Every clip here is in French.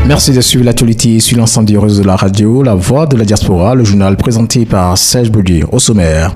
Merci de suivre l'actualité sur l'ensemble des réseaux de la radio, La Voix de la Diaspora, le journal présenté par Serge Boudier. Au sommaire.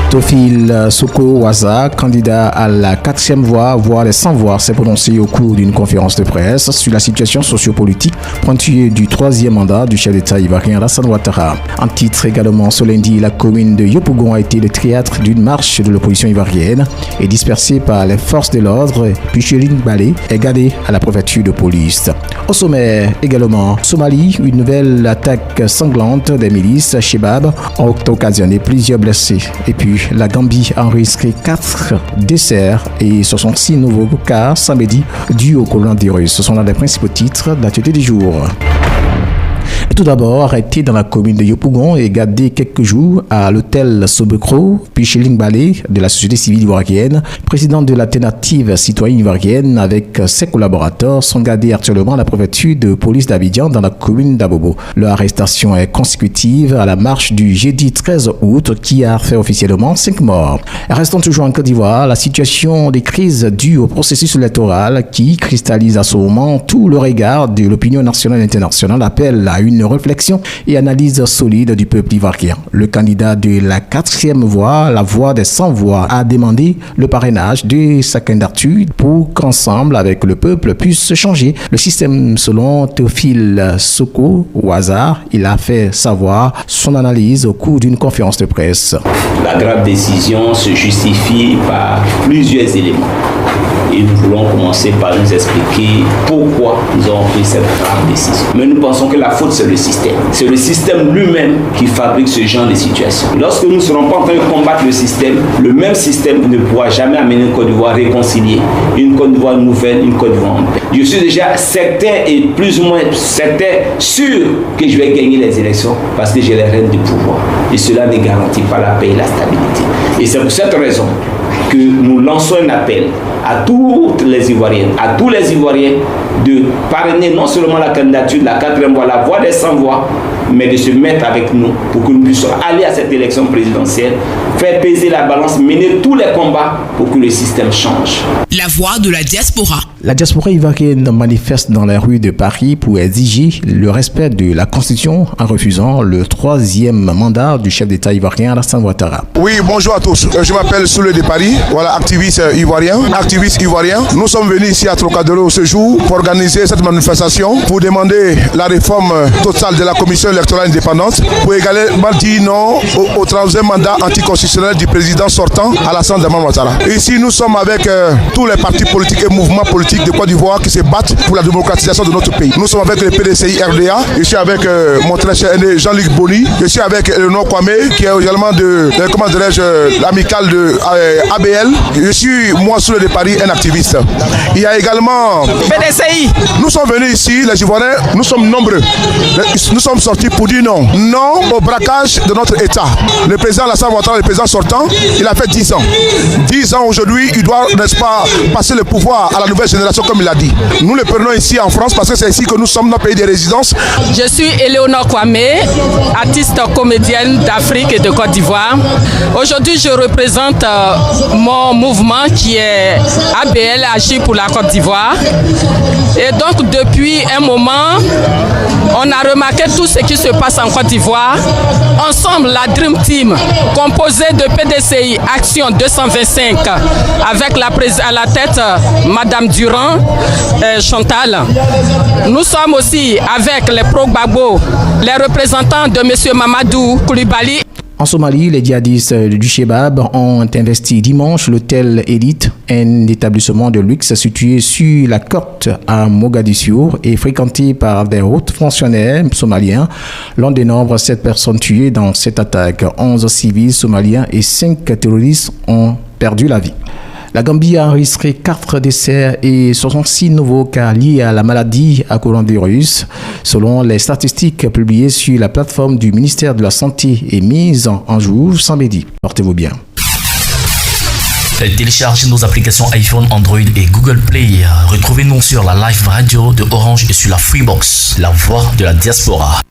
Théophile Soko-Waza, candidat à la 4e voie, voire les 100 voix, s'est prononcé au cours d'une conférence de presse sur la situation sociopolitique pointillée du 3e mandat du chef d'État ivoirien Alassane Ouattara. En titre également, ce lundi, la commune de Yopougon a été le théâtre d'une marche de l'opposition ivoirienne et dispersée par les forces de l'ordre. Picheline Balé est gardée à la préfecture de police. Au sommet également, Somalie, une nouvelle attaque sanglante des milices Chebab a occasionné plusieurs blessés. Et puis, la Gambie a enregistré 4 décès et 66 nouveaux cas samedi dus au coronavirus. Ce sont là les principaux titres de l'actualité du jour. Et tout d'abord, arrêté dans la commune de Yopougon et gardé quelques jours à l'hôtel Sobekro, Picheline Balé de la société civile ivoirienne, président de l'alternative citoyenne ivoirienne avec ses collaborateurs, sont gardés actuellement à la préfecture de police d'Abidjan dans la commune d'Abobo. Leur arrestation est consécutive à la marche du jeudi 13 août qui a fait officiellement 5 morts. Restons toujours en Côte d'Ivoire, la situation des crises dues au processus électoral qui cristallise à ce moment tout le regard de l'opinion nationale et internationale appelle à une réflexion et analyse solide du peuple ivoirien. Le candidat de la 4e voie, la voie des 100 voix, a demandé le parrainage de sa candidature pour qu'ensemble, avec le peuple, puisse changer le système selon Théophile Soko-Waza. Il a fait savoir son analyse au cours d'une conférence de presse. La grave décision se justifie par plusieurs éléments. Et nous voulons commencer par nous expliquer pourquoi nous avons pris cette grave décision. Mais nous pensons que la faute, c'est le système. C'est le système lui-même qui fabrique ce genre de situation. Lorsque nous ne serons pas en train de combattre le même système ne pourra jamais amener une Côte d'Ivoire réconciliée, une Côte d'Ivoire nouvelle, une Côte d'Ivoire en paix. Je suis déjà certain et plus ou moins certain, sûr que je vais gagner les élections parce que j'ai les rênes du pouvoir. Et cela ne garantit pas la paix et la stabilité. Et c'est pour cette raison que nous lançons un appel à toutes les Ivoiriennes, à tous les Ivoiriens de parrainer non seulement la candidature de la 4e voie, la voie des 100 voix, mais de se mettre avec nous pour que nous puissions aller à cette élection présidentielle, faire peser la balance, mener tous les combats pour que le système change. La voix de la diaspora. La diaspora ivoirienne manifeste dans les rues de Paris pour exiger le respect de la Constitution en refusant le 3e mandat du chef d'État ivoirien Alassane Ouattara. Oui, bonjour à tous. Je m'appelle Soule de Paris, voilà, activiste ivoirien. Nous sommes venus ici à Trocadéro ce jour pour organiser cette manifestation pour demander la réforme totale de la Commission électorale indépendante pour également dire non au 3e mandat anticonstitutionnel du président sortant Alassane Ouattara. Ici, nous sommes avec tous les partis politiques et mouvements politiques de Côte d'Ivoire qui se battent pour la démocratisation de notre pays. Nous sommes avec le PDCI RDA, je suis avec mon très cher Jean-Luc Boni, je suis avec Léonard Kwame qui est également de l'amicale de ABL. Je suis moi Soule de Paris, un activiste. Il y a également PDCI. Nous sommes venus ici, les Ivoiriens, nous sommes nombreux. Nous sommes sortis pour dire non. Non au braquage de notre État. Le président Alassane Ouattara, le président sortant, il a fait 10 ans. 10 ans aujourd'hui, il doit, n'est-ce pas, passer le pouvoir à la nouvelle génération comme il a dit. Nous le prenons ici en France parce que c'est ici que nous sommes dans le pays des résidences. Je suis Éléonore Kwame, artiste comédienne d'Afrique et de Côte d'Ivoire. Aujourd'hui, je représente mon mouvement qui est ABL, Agir pour la Côte d'Ivoire. Et donc, depuis un moment, on a remarqué tout ce qui se passe en Côte d'Ivoire. Ensemble, la Dream Team, composée de PDCI Action 225, avec à la tête Madame Durand, Chantal. Nous sommes aussi avec les pro-Gbagbo, les représentants de M. Mamadou Koulibaly. En Somalie, les djihadistes du Chebab ont investi dimanche l'hôtel Elite, un établissement de luxe situé sur la côte à Mogadiscio et fréquenté par des hauts fonctionnaires somaliens. L'un des nombres 7 personnes tuées dans cette attaque, 11 civils somaliens et 5 terroristes ont perdu la vie. La Gambie a enregistré 4 décès et 66 nouveaux cas liés à la maladie à coronavirus, selon les statistiques publiées sur la plateforme du ministère de la Santé et mises en jour samedi. Portez-vous bien. Téléchargez nos applications iPhone, Android et Google Play. Retrouvez-nous sur la live radio de Orange et sur la Freebox, la voix de la diaspora.